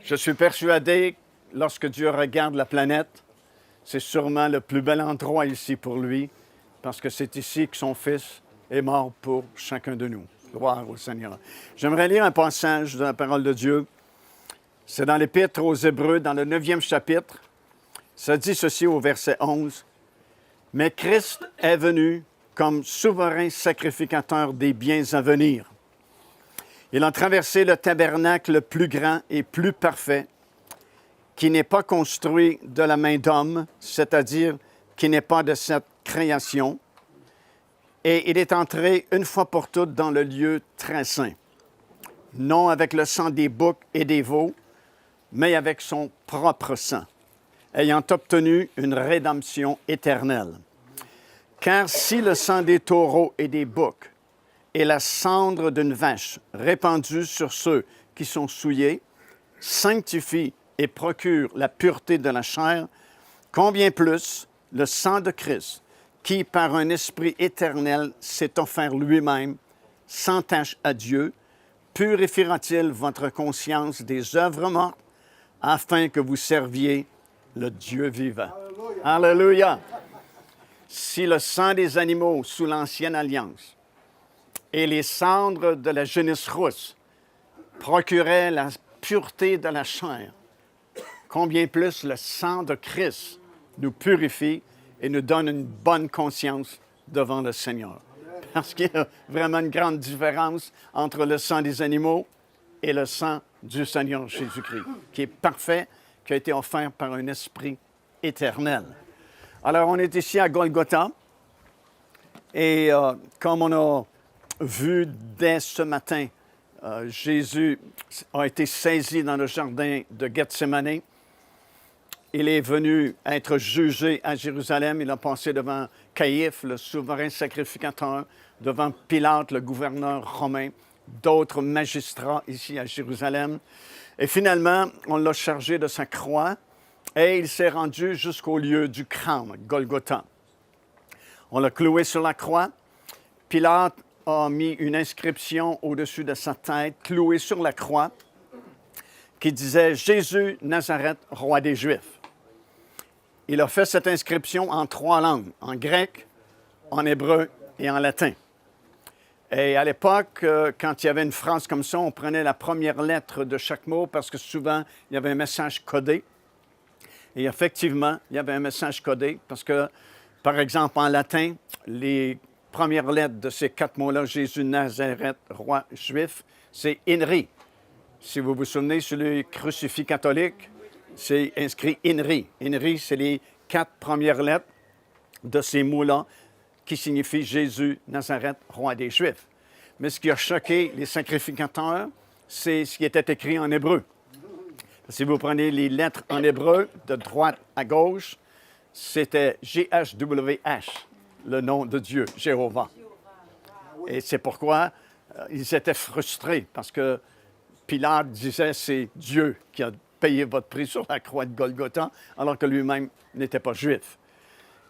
Je suis persuadé, lorsque Dieu regarde la planète, c'est sûrement le plus bel endroit ici pour lui, parce que c'est ici que son Fils est mort pour chacun de nous. Gloire au Seigneur. J'aimerais lire un passage de la parole de Dieu. C'est dans l'Épître aux Hébreux, dans le 9e chapitre. Ça dit ceci au verset 11. « Mais Christ est venu comme souverain sacrificateur des biens à venir. Il a traversé le tabernacle plus grand et plus parfait, qui n'est pas construit de la main d'homme, c'est-à-dire qui n'est pas de cette création, et il est entré une fois pour toutes dans le lieu très saint, non avec le sang des boucs et des veaux, mais avec son propre sang, ayant obtenu une rédemption éternelle. Car si le sang des taureaux et des boucs et la cendre d'une vache répandue sur ceux qui sont souillés sanctifie et procure la pureté de la chair, combien plus le sang de Christ, qui par un esprit éternel s'est offert lui-même sans tache à Dieu, purifiera-t-il votre conscience des œuvres mortes afin que vous serviez le Dieu vivant. Alléluia! Alléluia. Si le sang des animaux sous l'Ancienne Alliance et les cendres de la génisse rousse procuraient la pureté de la chair, combien plus le sang de Christ nous purifie et nous donne une bonne conscience devant le Seigneur. Parce qu'il y a vraiment une grande différence entre le sang des animaux et le sang du Seigneur Jésus-Christ, qui est parfait, qui a été offert par un esprit éternel. Alors, on est ici à Golgotha, et comme on a vu dès ce matin, Jésus a été saisi dans le jardin de Gethsémani. Il est venu être jugé à Jérusalem. Il a passé devant Caïphe, le souverain sacrificateur, devant Pilate, le gouverneur romain, d'autres magistrats ici à Jérusalem. Et finalement, on l'a chargé de sa croix et il s'est rendu jusqu'au lieu du crâne, Golgotha. On l'a cloué sur la croix. Pilate a mis une inscription au-dessus de sa tête, clouée sur la croix, qui disait « Jésus Nazareth, roi des Juifs ». Il a fait cette inscription en 3 langues, en grec, en hébreu et en latin. Et à l'époque, quand il y avait une phrase comme ça, on prenait la première lettre de chaque mot parce que souvent, il y avait un message codé. Et effectivement, il y avait un message codé parce que, par exemple, en latin, les premières lettres de ces 4 mots-là, Jésus Nazareth, roi juif, c'est INRI. Si vous vous souvenez, sur le crucifix catholique, c'est inscrit INRI. INRI, c'est les 4 premières lettres de ces mots-là qui signifient Jésus Nazareth, roi des Juifs. Mais ce qui a choqué les sacrificateurs, c'est ce qui était écrit en hébreu. Si vous prenez les lettres en hébreu, de droite à gauche, c'était JHWH, le nom de Dieu, Jéhovah. Et c'est pourquoi ils étaient frustrés, parce que Pilate disait c'est Dieu qui a payé votre prix sur la croix de Golgotha, alors que lui-même n'était pas juif.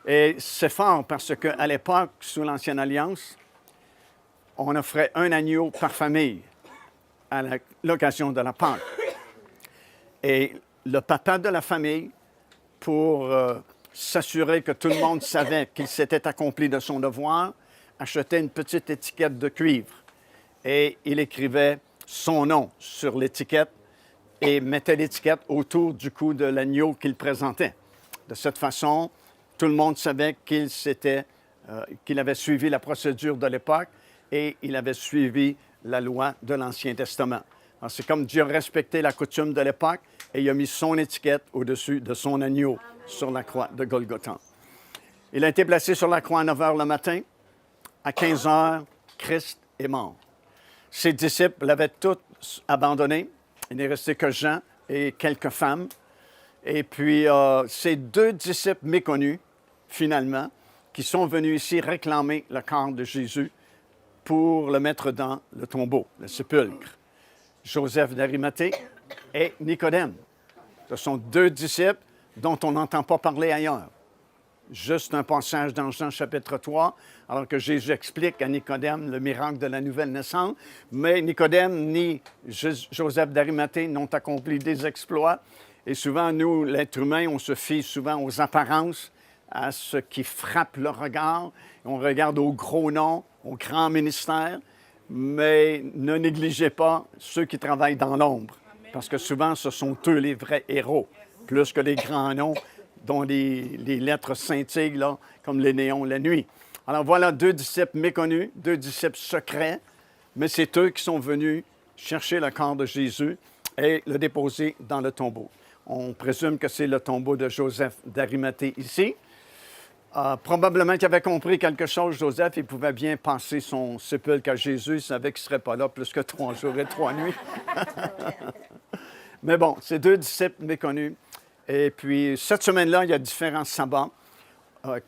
Et c'est fort parce qu'à l'époque, sous l'Ancienne Alliance, on offrait un agneau par famille à l'occasion de la Pâque. Et le papa de la famille, pour s'assurer que tout le monde savait qu'il s'était accompli de son devoir, achetait une petite étiquette de cuivre. Et il écrivait son nom sur l'étiquette et mettait l'étiquette autour du cou de l'agneau qu'il présentait. De cette façon, tout le monde savait qu'il avait suivi la procédure de l'époque et il avait suivi la loi de l'Ancien Testament. Alors, c'est comme Dieu respectait la coutume de l'époque et il a mis son étiquette au-dessus de son agneau sur la croix de Golgotha. Il a été placé sur la croix à 9 h le matin. À 15 h, Christ est mort. Ses disciples l'avaient tous abandonné. Il n'est resté que Jean et quelques femmes. Et puis, ces 2 disciples méconnus, finalement, qui sont venus ici réclamer le corps de Jésus pour le mettre dans le tombeau, le sépulcre. Joseph d'Arimathée et Nicodème. Ce sont 2 disciples dont on n'entend pas parler ailleurs. juste un passage dans Jean chapitre 3, alors que Jésus explique à Nicodème le miracle de la nouvelle naissance. Mais Nicodème ni Joseph d'Arimathée n'ont accompli des exploits. Et souvent, nous, l'être humain, on se fie souvent aux apparences, à ce qui frappe le regard. On regarde au gros nom, au grand ministère, mais ne négligez pas ceux qui travaillent dans l'ombre, parce que souvent, ce sont eux les vrais héros, plus que les grands noms dont les lettres scintillent, là, comme les néons la nuit. Alors voilà 2 disciples méconnus, 2 disciples secrets, mais c'est eux qui sont venus chercher le corps de Jésus et le déposer dans le tombeau. On présume que c'est le tombeau de Joseph d'Arimathée ici. Probablement qu'il avait compris quelque chose, Joseph. Il pouvait bien passer son sépulcre à Jésus. Il savait qu'il ne serait pas là plus que 3 jours et 3 nuits. Mais bon, c'est 2 disciples méconnus. Et puis, cette semaine-là, il y a différents sabbats.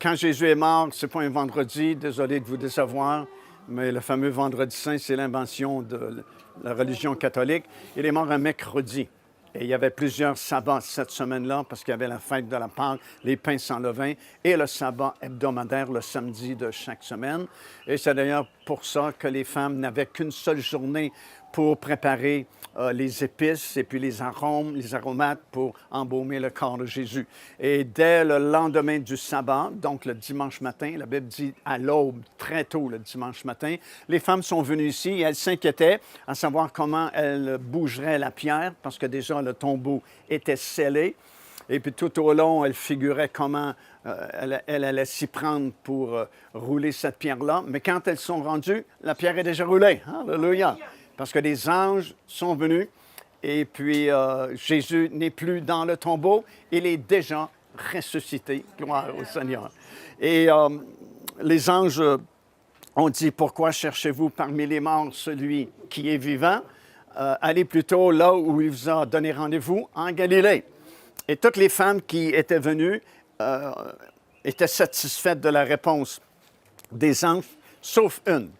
Quand Jésus est mort, ce n'est pas un vendredi, désolé de vous décevoir, mais le fameux vendredi saint, c'est l'invention de la religion catholique. Il est mort un mercredi. Et il y avait plusieurs sabbats cette semaine-là parce qu'il y avait la fête de la Pâque, les pains sans levain et le sabbat hebdomadaire le samedi de chaque semaine. Et c'est d'ailleurs pour ça que les femmes n'avaient qu'une seule journée pour préparer les épices et puis les arômes, les aromates pour embaumer le corps de Jésus. Et dès le lendemain du sabbat, donc le dimanche matin, la Bible dit à l'aube, très tôt le dimanche matin, les femmes sont venues ici et elles s'inquiétaient à savoir comment elles bougeraient la pierre parce que déjà le tombeau était scellé. Et puis tout au long, elles figuraient comment elle allait s'y prendre pour rouler cette pierre-là. Mais quand elles sont rendues, la pierre est déjà roulée. Alléluia! Parce que les anges sont venus et puis Jésus n'est plus dans le tombeau, il est déjà ressuscité. Gloire au Seigneur. Et les anges ont dit, pourquoi cherchez-vous parmi les morts celui qui est vivant? Allez plutôt là où il vous a donné rendez-vous, en Galilée. Et toutes les femmes qui étaient venues étaient satisfaites de la réponse des anges, sauf une,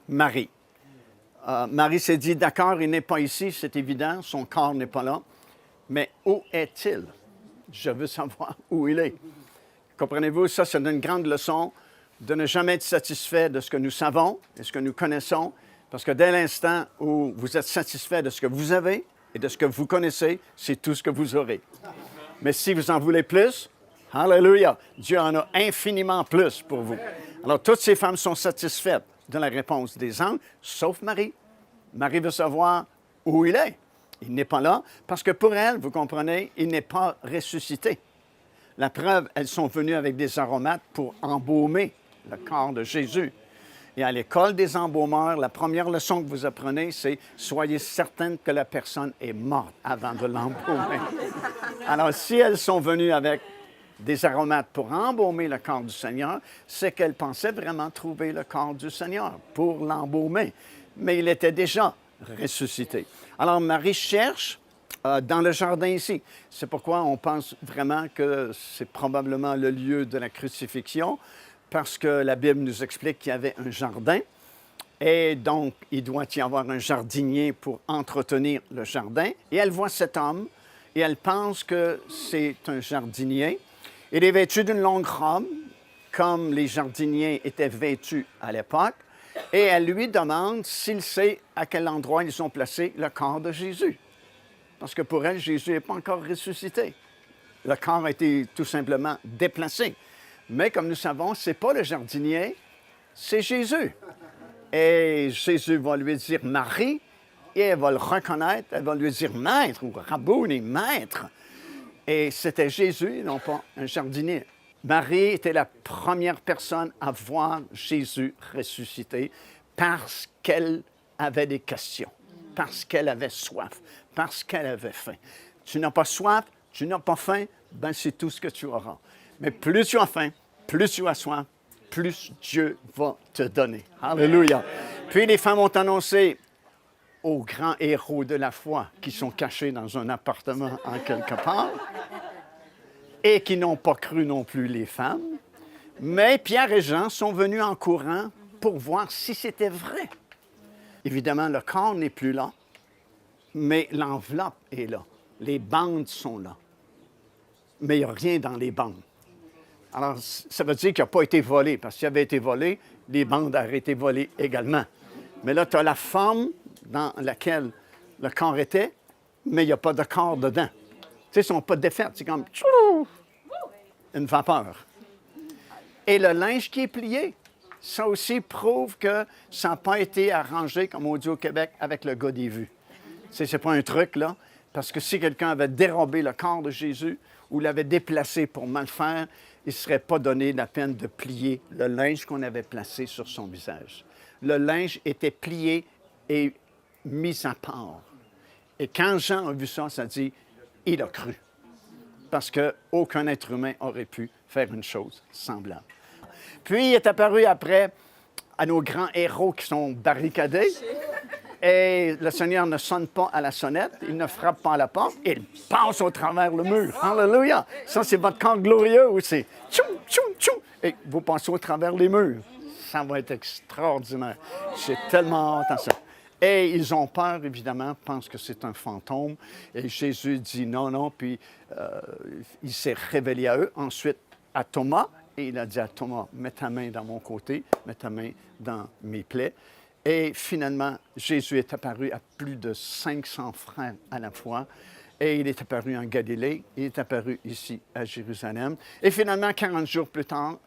Marie. Marie s'est dit, d'accord, il n'est pas ici, c'est évident, son corps n'est pas là, mais où est-il? Je veux savoir où il est. Comprenez-vous, ça, c'est une grande leçon de ne jamais être satisfait de ce que nous savons et ce que nous connaissons, parce que dès l'instant où vous êtes satisfait de ce que vous avez et de ce que vous connaissez, c'est tout ce que vous aurez. Mais si vous en voulez plus, alléluia, Dieu en a infiniment plus pour vous. Alors, toutes ces femmes sont satisfaites de la réponse des anges, sauf Marie. Marie veut savoir où il est. Il n'est pas là, parce que pour elle, vous comprenez, il n'est pas ressuscité. La preuve, elles sont venues avec des aromates pour embaumer le corps de Jésus. Et à l'école des embaumeurs, la première leçon que vous apprenez, c'est « Soyez certaines que la personne est morte avant de l'embaumer. » Alors, si elles sont venues avec des aromates pour embaumer le corps du Seigneur, c'est qu'elles pensaient vraiment trouver le corps du Seigneur pour l'embaumer. Mais il était déjà ressuscité. Alors, Marie cherche dans le jardin ici. C'est pourquoi on pense vraiment que c'est probablement le lieu de la crucifixion, parce que la Bible nous explique qu'il y avait un jardin, et donc il doit y avoir un jardinier pour entretenir le jardin. Et elle voit cet homme, et elle pense que c'est un jardinier. Il est vêtu d'une longue robe, comme les jardiniers étaient vêtus à l'époque, et elle lui demande s'il sait à quel endroit ils ont placé le corps de Jésus. Parce que pour elle, Jésus n'est pas encore ressuscité. Le corps a été tout simplement déplacé. Mais comme nous savons, ce n'est pas le jardinier, c'est Jésus. Et Jésus va lui dire « Marie », et elle va le reconnaître, elle va lui dire « Maître » ou « Rabouni », « Maître ». Et c'était Jésus, non pas un jardinier. Marie était la première personne à voir Jésus ressuscité parce qu'elle avait des questions, parce qu'elle avait soif, parce qu'elle avait faim. Tu n'as pas soif, tu n'as pas faim, ben c'est tout ce que tu auras. Mais plus tu as faim, plus tu as soif, plus Dieu va te donner. Alléluia. Puis les femmes ont annoncé aux grands héros de la foi qui sont cachés dans un appartement en quelque part et qui n'ont pas cru non plus les femmes. Mais Pierre et Jean sont venus en courant pour voir si c'était vrai. Évidemment, le corps n'est plus là, mais l'enveloppe est là. Les bandes sont là. Mais il n'y a rien dans les bandes. Alors, ça veut dire qu'il n'a pas été volé, parce que s'il avait été volé, les bandes auraient été volées également. Mais là, tu as la forme dans laquelle le corps était, mais il n'y a pas de corps dedans. Tu sais, ils ne sont pas défaits, c'est comme une vapeur. Et le linge qui est plié, ça aussi prouve que ça n'a pas été arrangé, comme on dit au Québec, avec le gars des vues. Tu sais, c'est pas un truc, là, parce que si quelqu'un avait dérobé le corps de Jésus ou l'avait déplacé pour mal faire, il ne serait pas donné la peine de plier le linge qu'on avait placé sur son visage. Le linge était plié et mis à part. Et quand Jean a vu ça, ça dit, il a cru. Parce qu'aucun être humain aurait pu faire une chose semblable. Puis, il est apparu après à nos grands héros qui sont barricadés. Et le Seigneur ne sonne pas à la sonnette, il ne frappe pas à la porte, il passe au travers le mur. Alléluia! Ça, c'est votre corps glorieux où c'est tchou, tchou, tchou. Et vous passez au travers les murs. Ça va être extraordinaire. J'ai tellement hâte à ça. Et ils ont peur, évidemment, pensent que c'est un fantôme. Et Jésus dit non, non, puis il s'est révélé à eux. Ensuite, à Thomas, et il a dit à Thomas, mets ta main dans mon côté, mets ta main dans mes plaies. Et finalement, Jésus est apparu à plus de 500 frères à la fois. Et il est apparu en Galilée, il est apparu ici à Jérusalem. Et finalement, 40 jours plus tard,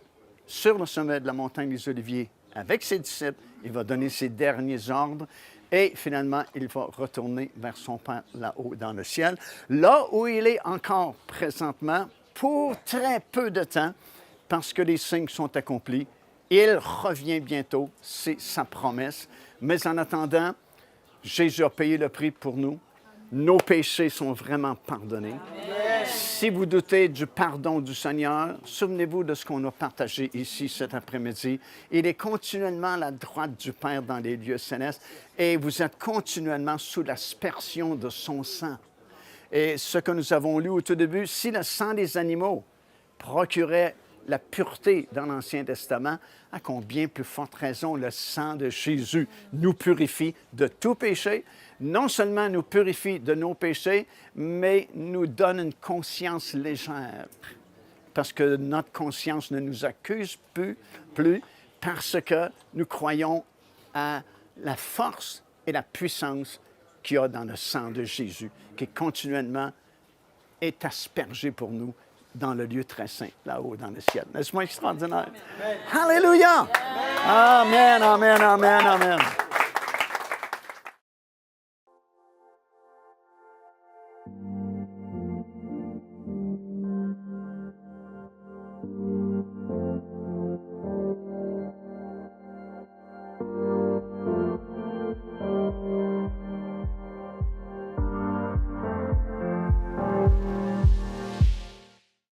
sur le sommet de la montagne des Oliviers, avec ses disciples, il va donner ses derniers ordres. Et finalement, il va retourner vers son Père là-haut dans le ciel, là où il est encore présentement pour très peu de temps, parce que les signes sont accomplis. Il revient bientôt, c'est sa promesse. Mais en attendant, Jésus a payé le prix pour nous. Nos péchés sont vraiment pardonnés. Amen. Si vous doutez du pardon du Seigneur, souvenez-vous de ce qu'on a partagé ici cet après-midi. Il est continuellement à la droite du Père dans les lieux célestes et vous êtes continuellement sous l'aspersion de son sang. Et ce que nous avons lu au tout début, si le sang des animaux procurait la pureté dans l'Ancien Testament, à combien plus forte raison le sang de Jésus nous purifie de tout péché, non seulement nous purifie de nos péchés, mais nous donne une conscience légère, parce que notre conscience ne nous accuse plus parce que nous croyons à la force et la puissance qu'il y a dans le sang de Jésus, qui continuellement est aspergé pour nous dans le lieu très saint, là-haut dans le ciel. N'est-ce pas extraordinaire? Amen. Alléluia! Amen, amen, amen, amen.